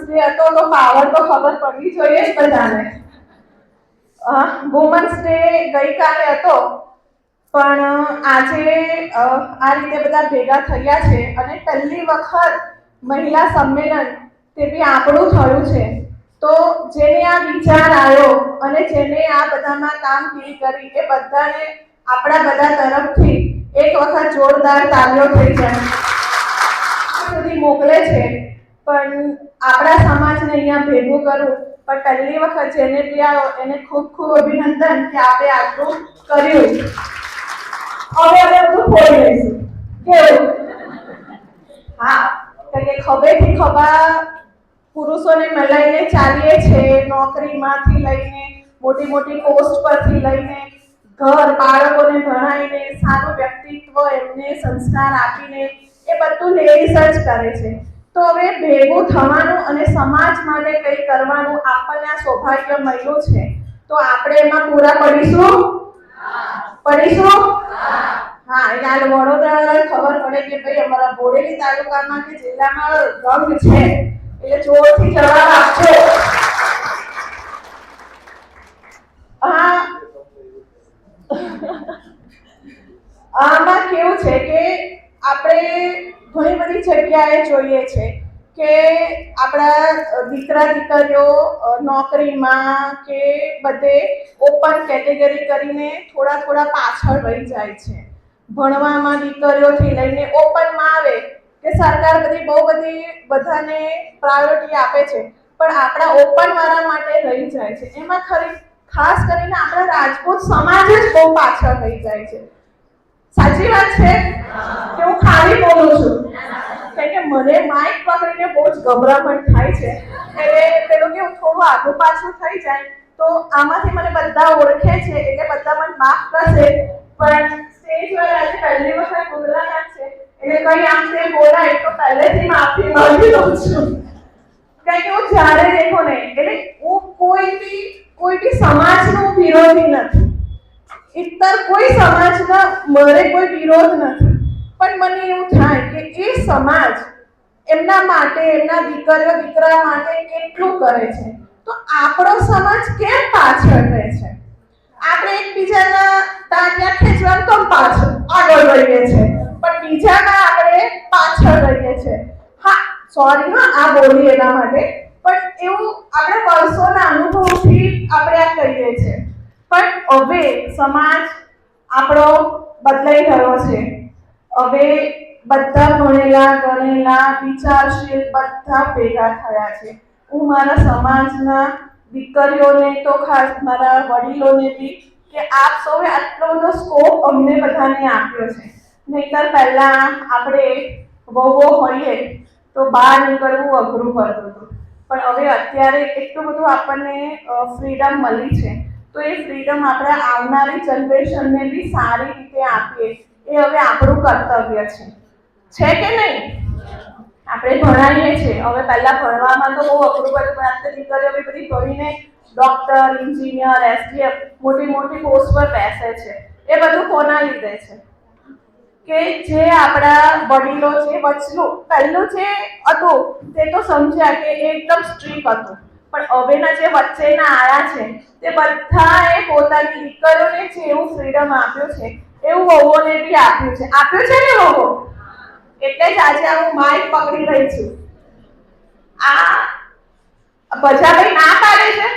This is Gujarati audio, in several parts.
ડે હતો તો પાવર તો ખબર પડવી જોઈએ જ બધાને. વુમન્સ ડે ગઈકાલે હતો, પણ આજે આ રીતે બધા ભેગા થયા છે અને પહેલી વખત મહિલા સંમેલન તે બી આપણું થયું છે. તો જેને આ વિચાર આવ્યો અને જેને આ બધામાં કામગીરી કરી એ બધાને આપણા બધા તરફથી એક વખત જોરદાર તાળીઓ થઈ જાય. સુધી મોકલે છે, પણ આપણા સમાજને અહીંયા ભેગું કરવું, પણ પહેલી વખત જેને બી આવ્યો એને ખૂબ ખૂબ અભિનંદન કે આપણે આટલું કર્યું. હવે બધું ખોઈ લઈશું. કેવું? હા, કે ખભેથી ખભા પુરુષોને મલાઈને ચાલીએ છે, નોકરીમાંથી લઈને મોટી મોટી પોસ્ટ પરથી લઈને ઘર બાળકોને ભણાવીને સારું વ્યક્તિત્વ એમને સંસ્કાર આપીને એ બધું લેડીઝ જ કરે છે. તો હવે ભેગું થવાનું અને સમાજ માટે કંઈ કરવાનું આપણને આ સૌભાગ્ય મળ્યું છે. તો આપણે એમાં પૂરા પડીશું? પડીશું? હા, એટલે વડોદરા ખબર પડે કે ભાઈ અમારા બોડેલી તાલુકામાં કે જિલ્લામાં રંગ છે, એટલે જોરથી જવાબ આપજો. આમાં કેવું છે કે આપણે ઘણી બધી જગ્યાએ જોઈએ છે કે આપણા દીકરા દીકરીઓ નોકરીમાં કે બધે ઓપન કેટેગરી કરીને થોડા પાછળ રહી જાય છે. ભણવામાં દીકરીઓથી લઈને ઓપનમાં આવે કે સરકાર બહુ બધી બધાને પ્રાયોરિટી આપે છે, પણ આપણા ઓપન વાળા માટે રહી જાય છે. એમાં ખાસ કરીને આપણા રાજપૂત સમાજ જ બહુ પાછળ રહી જાય છે. સાચી વાત છે કે હું ખાલી બોલું છું? કે મને માઇક પકડીને બહુ જ ગભરામણ થાય છે, એટલે પેલું કે થોડું આગળ પાછું થઈ જાય તો આમાંથી મને બધા ઓળખે છે એટલે બધા મને માફ કરશે, પણ સ્ટેજ પર આજે પહેલી વખત બોલવાના છે એટલે કઈ આમ તેમ બોલાય તો પહેલેથી માફી માંગી લઉં છું. કારણ કે હું જ્યારે દેખો ને એટલે હું કોઈ બી સમાજનો વિરોધી નથી, ઇતર કોઈ સમાજના મારે કોઈ વિરોધ નથી, પણ મને એવું થાય કે એ સમાજ એમના માટે એમના દીકરીઓ દીકરા માટે કેટલું કરે છે, તો આપણો સમાજ કેમ પાછળ રહે છે? આપણે એકબીજાના ટાંટિયા ખેંચવા તો પાછળ આગળ રહીએ છીએ, પણ બીજાના આપણે પાછળ રહીએ છીએ. હા, સોરી હા આ બોલી એના માટે, પણ એવું આપણે વર્ષોના અનુભવથી આપણે આ કહીએ છીએ. પણ હવે સમાજ આપણો બદલાઈ રહ્યો છે. હવે બધા ભણેલા ગણેલા વિચારશીલ બધા ભેગા થયા છે. હું મારા સમાજના દીકરીઓને તો ખાસ મારા વડીલોને બી કે આપ સૌએ આટલો બધો સ્કોપ અમને બધાને આપ્યો છે. નહીતર પહેલા આપણે વહુઓ હોઈએ તો બહાર નીકળવું અઘરું પડતું હતું, પણ હવે અત્યારે એટલું બધું આપણને ફ્રીડમ મળી છે, તો એ ફ્રીડમ આપણે આવનારી જનરેશનને બી સારી રીતે આપીએ એ હવે આપણું કર્તવ્ય છે કે નહીં? આપણે ભણાવીએ છીએ, હવે પહેલા ભણવામાં તો બહુ અઘરું પડતું, પણ અત્યારે દીકરીઓ બી બધી ભણીને ડોક્ટર, એન્જિનિયર, એસડીએફ મોટી પોસ્ટ પર બેસે છે. એ બધું કોના લીધે છે? કે જે આપણા વડીલો છે, પહેલું જે હતું તે તો સમજ્યા કે એકદમ સ્ટ્રીક હતું, પણ હવેના જે વચ્ચેના આયા છે તે બધાએ પોતાની દીકરીઓને જેવું ફ્રીડમ આપ્યું છે એવું વહુઓને બી આપ્યું છે ને વહુઓ? એટલે જ આજે હું માઇક પકડી રહી છું. આ બજાભાઈ ના પાડે છે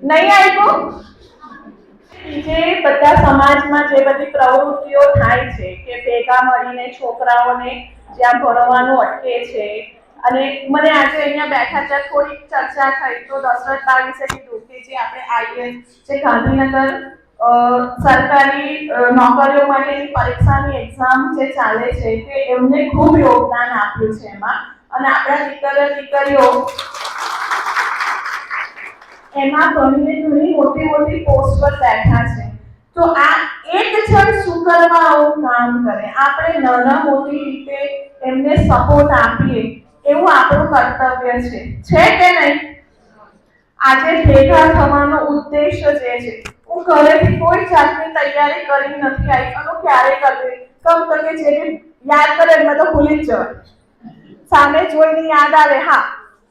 નહીં આવ્યું. જે બધા સમાજમાં જે બધી પ્રવૃત્તિઓ થાય છે કે ભેગા મળીને છોકરાઓને જ્યાં ભણવાનું અટકે છે, અને મને આજે અહીંયા બેઠા ત્યાં થોડીક ચર્ચા થઈ તો દશરથબા વિશે કીધું કે જે આપણે આઈએસ જે ગાંધીનગર સરકારી નોકરીઓ માટેની પરીક્ષાની એક્ઝામ જે ચાલે છે તે એમને ખૂબ યોગદાન આપ્યું છે એમાં, અને આપણા દીકરીઓ એમાં ભણીને ઘણી મોટી પોસ્ટ પર બેઠા છે. તો આ એક જણ શું કરવા આવું કામ કરે? આપણે નાના મોટી રીતે એમને સપોર્ટ આપીએ એવું આપણું કર્તવ્ય છે કે નહીં? આજે ભેગા થવાનો ઉદ્દેશ્ય જે છે, હું ઘરેથી કોઈ જાતની તૈયારી કરી નથી આવી અને ક્યારે કરવી, કમ તો કે જે યાદ કરે એમાં તો ભૂલી જ જવાય. સામે જોઈને યાદ આવે, હા,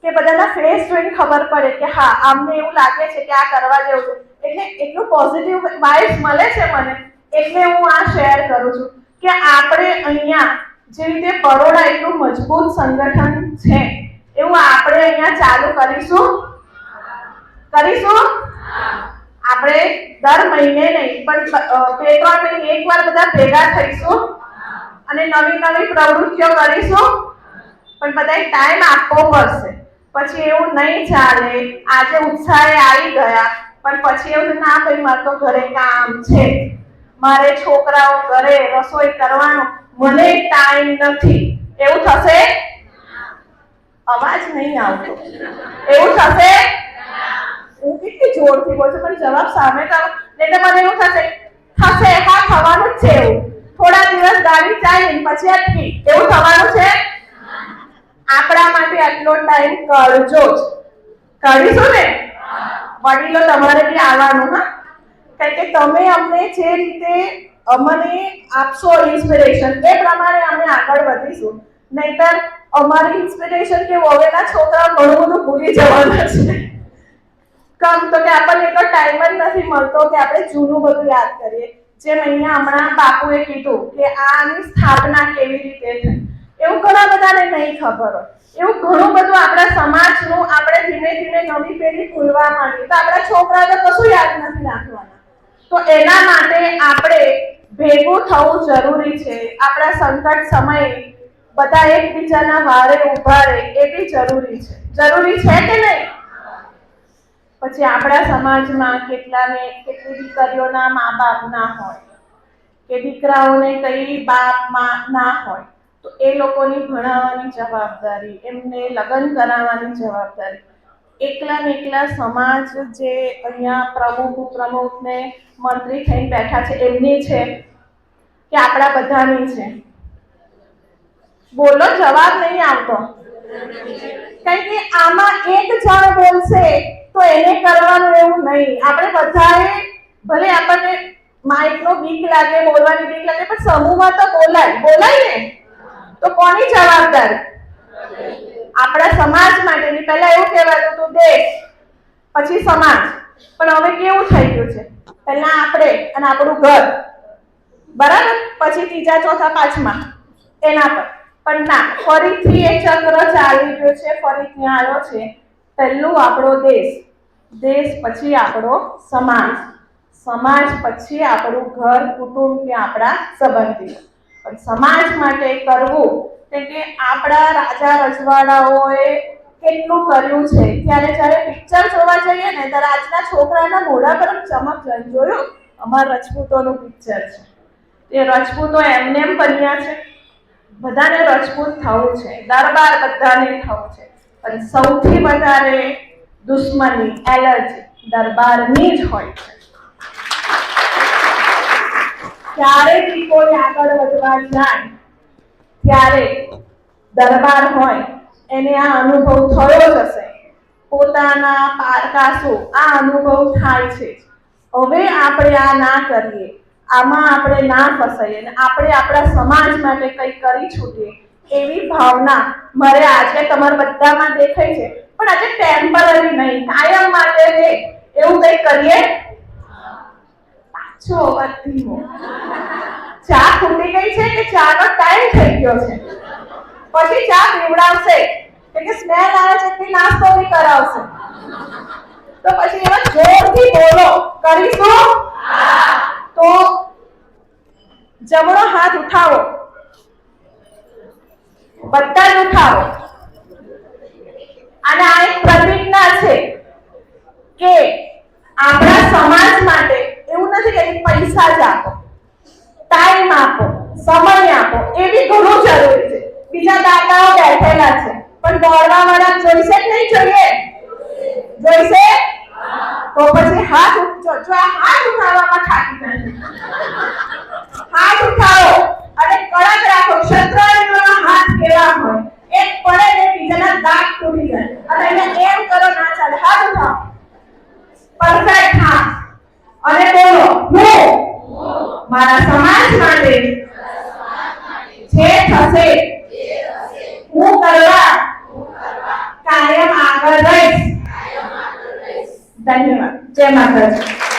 કે બધાના ફેસ જોઈને ખબર પડે કે હા આમને એવું લાગે છે કે આ કરવા જેવું છે, એટલે એટલું પોઝિટિવ વાઇબ્સ મળે છે મને, એટલે હું આ શેર કરું છું કે આપણે અહીંયા જે રીતે બરોડા એટલું મજબૂત સંગઠન છે એવું આપણે અહીંયા ચાલુ કરીશું. આપણે દર મહિને નહીં પણ 2-3 મહિને એકવાર બધા ભેગા થઈશું અને નવી નવી પ્રવૃત્તિઓ કરીશું, પણ બધાએ ટાઈમ આપવો પડશે. પછી એવું નહીં ચાલે આજે ઉત્સાહે આવી ગયા પણ પછી એવું ના, ભાઈ મારે તો ઘરે કામ છે, મારે છોકરાઓ ઘરે રસોઈ કરવાનો, મને ટાઈમ નથી, એવું થશે? અવાજ નહીં આવતો. એવું થશે? હું કેટલી જોરથી બોલું છું પણ જવાબ સામે કરો, એટલે મને એવું થશે હા થવાનું જ છે. એવું થોડા દિવસ ગાડી ચાલી પછી અટકી, એવું થવાનું છે? આપણા માટે આટલો ટાઈમ કાઢજો જ. કાઢીશું ને? વડીલો તમારે બી આવવાનું, હા, કારણ કે તમે અમને જે રીતે અમને આપશો ઇન્સ્પિરેશન એ પ્રમાણે અમે આગળ વધીશું. નહીતર અમારી ઇન્સ્પિરેશન કે હવેના છોકરા ઘણું બધું ભૂલી જવાના છે. કમ તો કે આપણને એટલો ટાઈમ જ નથી મળતો કે આપણે જૂનું બધું યાદ કરીએ. જેમ અહીંયા હમણાં બાપુએ કીધું કે આની સ્થાપના કેવી રીતે થઈ, એવું ઘણા બધાને નહીં ખબર હોય. એવું ઘણું બધું આપણા સમાજનું આપણે ધીમે ધીમે નવી પેઢી ખોલવા માંડીએ તો આપણા છોકરાઓને કશું યાદ નથી રાખવાના. તો એના માટે આપણે ભેગું થવું જરૂરી છે. આપણા સંકટ સમયે બધા એકબીજાના વારે ઉભા રહે એ બી જરૂરી છે. જરૂરી છે કે નહીં? પછી આપણા સમાજમાં કેટલી દીકરીઓના મા બાપ ના હોય કે દીકરાઓને કઈ બાપ માં ના હોય, તો એ લોકોની ભણાવવાની જવાબદારી, એમને લગ્ન કરાવવાની જવાબદારી એકલા સમાજ જે અહીંયા પ્રમુખ ને મંત્રી થઈને બેઠા છે એમની છે કે આપણા બધાની છે? બોલો, જવાબ નહીં આવતો. કારણ કે આમાં એક જણ બોલશે તો એને કરવાનું એવું નહીં. આપણે બધાએ ભલે આપણને માઇકનો બીક લાગે, બોલવાની બીક લાગે, પણ સમૂહમાં તો બોલાય ને. તો કોની જવાબદારી? આપણા સમાજ માટેની. પહેલા એવું કહેવાતું હતું દેશ, પછી સમાજ, પણ હવે કેવું થઈ ગયું છે? પહેલા આપણે અને આપણું ઘર, બરાબર, પછી ત્રીજા ચોથા પાંચમા એના પર. પણ ના, ફરીથી એ ચક્ર ચાલી ગયો છે, ફરીથી આવ્યો છે. પહેલું આપણો દેશ પછી આપણો સમાજ પછી આપણું ઘર, કુટુંબ કે આપણા સંબંધીઓ. પણ સમાજ માટે કરવું, કે આપણા રાજા રજવાડાઓએ કેટલું કર્યું છે. જ્યારે પિક્ચર જોવા જઈએ ને ત્યારે આજના છોકરાના મોઢા પર ચમક જોયું. અમારા રજપૂતોનું પિક્ચર છે. એ રજપૂતો એમને એમ બન્યા છે? બધાને રજપૂત થવું છે, દરબાર બધાને થવું છે, પણ સૌથી વધારે દુશ્મની, એલર્જી દરબારની જ હોય છે. જ્યારે બી કોઈ આગળ વધવા જાય ત્યારે દરબાર હોય એને આ અનુભવ થયો જ હશે. પોતાના પારકાસો આ અનુભવ થાય છે. હવે આપણે આ ના કરીએ, આમાં આપણે ના ફસાઈએ અને આપણે આપણા સમાજ માટે કંઈક કરી છૂટીએ એવી ભાવના મારે આજે તમારા બધામાં દેખાય છે. પણ આજે ટેમ્પરરી નહીં, કાયમ માટે રે એવું કંઈક કરીએ. પાછો ધીમો. ચા ખૂટી ગઈ છે કે ચાનો ટાઈમ થઈ ગયો છે? પછી ચા પીવડાવશે કે સ્મેલ આવે છે કે નાસ્તો બી કરાવશે. તો પછી એવા જોરથી બોલો, કરીશું? તો જમણો હાથ ઉઠાવો, બધા જ ઉઠાવો. અને આ એક પ્રતિજ્ઞા છે કે આપણા સમાજ માટે એવું નથી કે પૈસા જ આપો, ટાઈમ આપો, સમય આપો, એ બી ઘણું જરૂરી છે. બીજા દાદાઓ બેઠેલા છે પણ દોડવા વાળા જોઈશે કે નહીં જોઈએ? જોઈશે? તો પછી હાથ ઉઠજો. જો આ હાથ ઉઠાવવામાં થાકી જાય, હાથ ઉઠાવો અને કડક રાખો. શત્રુંજ્યના હાથ કેવા હોય, એક પડે ને બીજાના દાંત તૂટી જાય. અને એને એમ કરો ના ચાલે. હાથ ઉઠાવો, પરફેક્ટ હાથ, અને બોલો હું મારા સમાજ માટે જે થશે હું કરવા ધન્યવાદ. જય માતાજી.